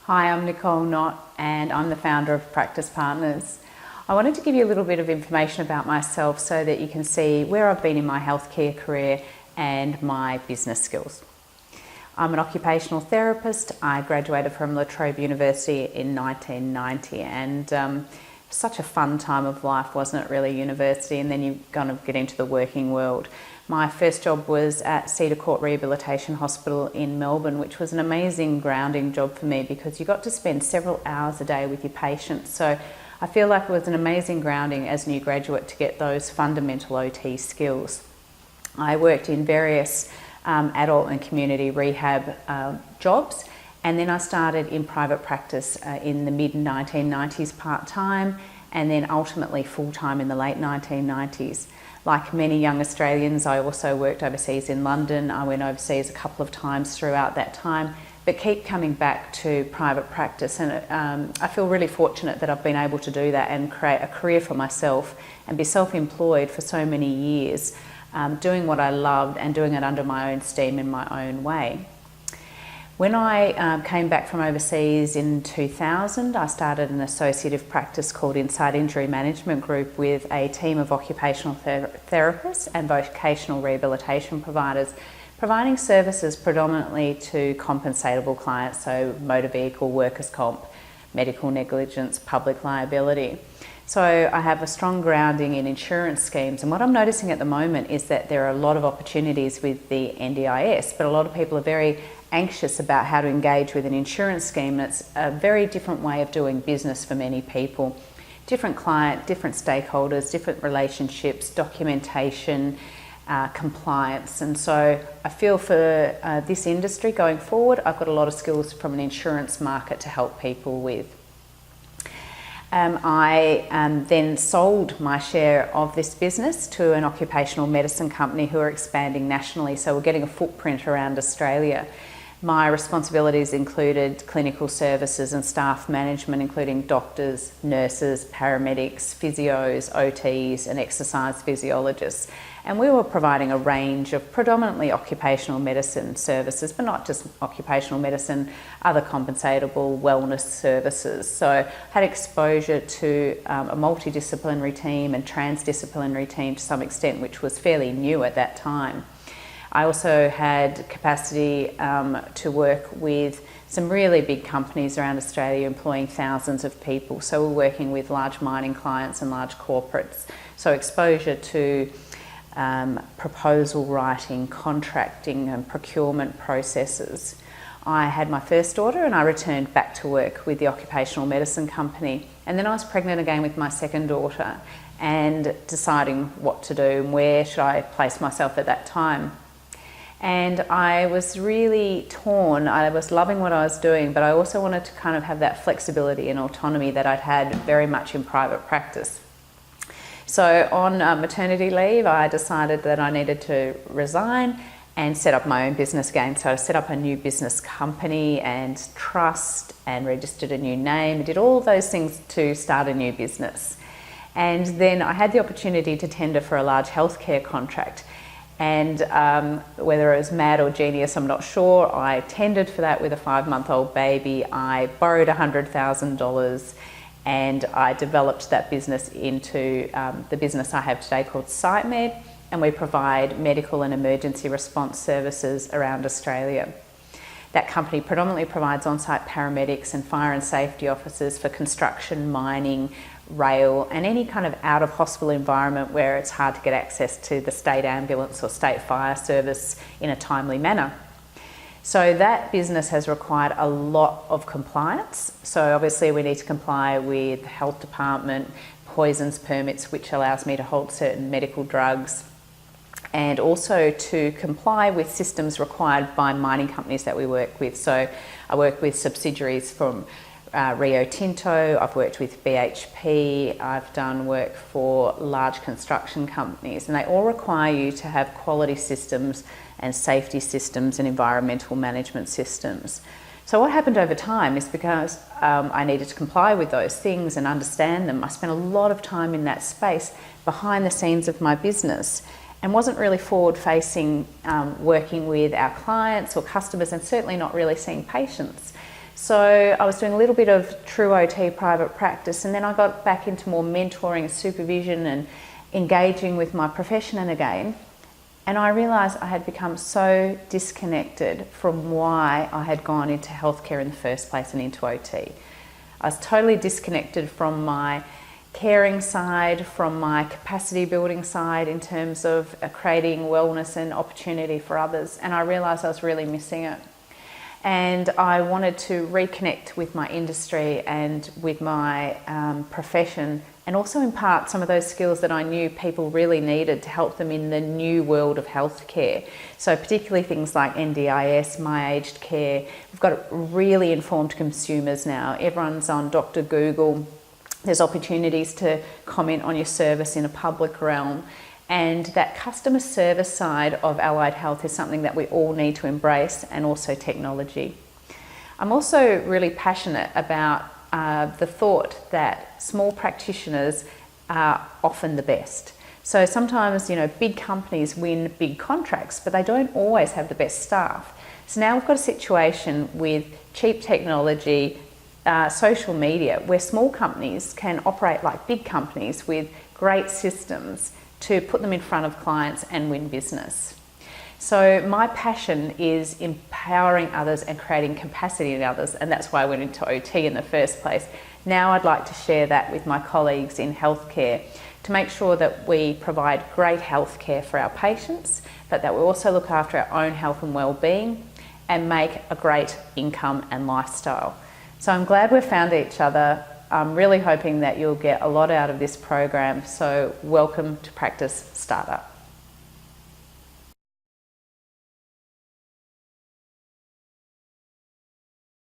Hi, I'm Nicole Nott and I'm the founder of Praktis Partners. I wanted to give you a little bit of information about myself so that you can see where I've been in my healthcare career and my business skills. I'm an occupational therapist. I graduated from La Trobe University in 1990 and such a fun time of life, wasn't it, really, university, and then you kind of get into the working world. My first job was at Cedar Court Rehabilitation Hospital in Melbourne, which was an amazing grounding job for me because you got to spend several hours a day with your patients. So I feel like it was an amazing grounding as a new graduate to get those fundamental OT skills. I worked in various adult and community rehab jobs, and then I started in private practice in the mid-1990s part-time, and then ultimately full-time in the late 1990s. Like many young Australians, I also worked overseas in London. I went overseas a couple of times throughout that time, but keep coming back to private practice. And I feel really fortunate that I've been able to do that and create a career for myself and be self-employed for so many years, doing what I loved and doing it under my own steam in my own way. When I came back from overseas in 2000, I started an associative practice called Inside Injury Management Group with a team of occupational therapists and vocational rehabilitation providers, providing services predominantly to compensatable clients, so motor vehicle, workers' comp, medical negligence, public liability. So I have a strong grounding in insurance schemes, and what I'm noticing at the moment is that there are a lot of opportunities with the NDIS, but a lot of people are very anxious about how to engage with an insurance scheme. It's a very different way of doing business for many people. Different client, different stakeholders, different relationships, documentation, compliance. And so I feel for this industry going forward, I've got a lot of skills from an insurance market to help people with. I then sold my share of this business to an occupational medicine company who are expanding nationally, so we're getting a footprint around Australia. My responsibilities included clinical services and staff management, including doctors, nurses, paramedics, physios, OTs and exercise physiologists. And we were providing a range of predominantly occupational medicine services, but not just occupational medicine, other compensatable wellness services. So I had exposure to a multidisciplinary team and transdisciplinary team to some extent, which was fairly new at that time. I also had capacity to work with some really big companies around Australia employing thousands of people. So we're working with large mining clients and large corporates. So exposure to proposal writing, contracting and procurement processes. I had my first daughter and I returned back to work with the occupational medicine company. And then I was pregnant again with my second daughter and deciding what to do and where should I place myself at that time. And I was really torn. I was loving what I was doing, but I also wanted to kind of have that flexibility and autonomy that I'd had very much in private practice. So on maternity leave, I decided that I needed to resign and set up my own business again. So I set up a new business company and trust and registered a new name, did all those things to start a new business. And then I had the opportunity to tender for a large healthcare contract. And whether it was mad or genius, I'm not sure, I tendered for that with a 5-month-old baby. I borrowed $100,000 and I developed that business into the business I have today called SiteMed, and we provide medical and emergency response services around Australia. That company predominantly provides on-site paramedics and fire and safety officers for construction, mining, rail and any kind of out-of-hospital environment where it's hard to get access to the state ambulance or state fire service in a timely manner. So that business has required a lot of compliance. So obviously we need to comply with the health department, poisons permits, which allows me to hold certain medical drugs, and also to comply with systems required by mining companies that we work with. So I work with subsidiaries from Rio Tinto, I've worked with BHP, I've done work for large construction companies, and they all require you to have quality systems and safety systems and environmental management systems. So what happened over time is because I needed to comply with those things and understand them, I spent a lot of time in that space behind the scenes of my business and wasn't really forward-facing, working with our clients or customers, and certainly not really seeing patients. So I was doing a little bit of true OT private practice, and then I got back into more mentoring and supervision and engaging with my profession again. And I realised I had become so disconnected from why I had gone into healthcare in the first place and into OT. I was totally disconnected from my caring side, from my capacity building side in terms of creating wellness and opportunity for others. And I realised I was really missing it. And I wanted to reconnect with my industry and with my profession, and also impart some of those skills that I knew people really needed to help them in the new world of healthcare. So particularly things like NDIS, my aged care. We've got really informed consumers now. Everyone's on Dr. Google. There's opportunities to comment on your service in a public realm. And that customer service side of allied health is something that we all need to embrace, and also technology. I'm also really passionate about the thought that small practitioners are often the best. So sometimes, big companies win big contracts, but they don't always have the best staff. So now we've got a situation with cheap technology, social media, where small companies can operate like big companies with great systems to put them in front of clients and win business. So my passion is empowering others and creating capacity in others, and that's why I went into OT in the first place. Now I'd like to share that with my colleagues in healthcare to make sure that we provide great healthcare for our patients, but that we also look after our own health and well-being and make a great income and lifestyle. So I'm glad we've found each other. I'm really hoping that you'll get a lot out of this program. So welcome to Praktis Startup.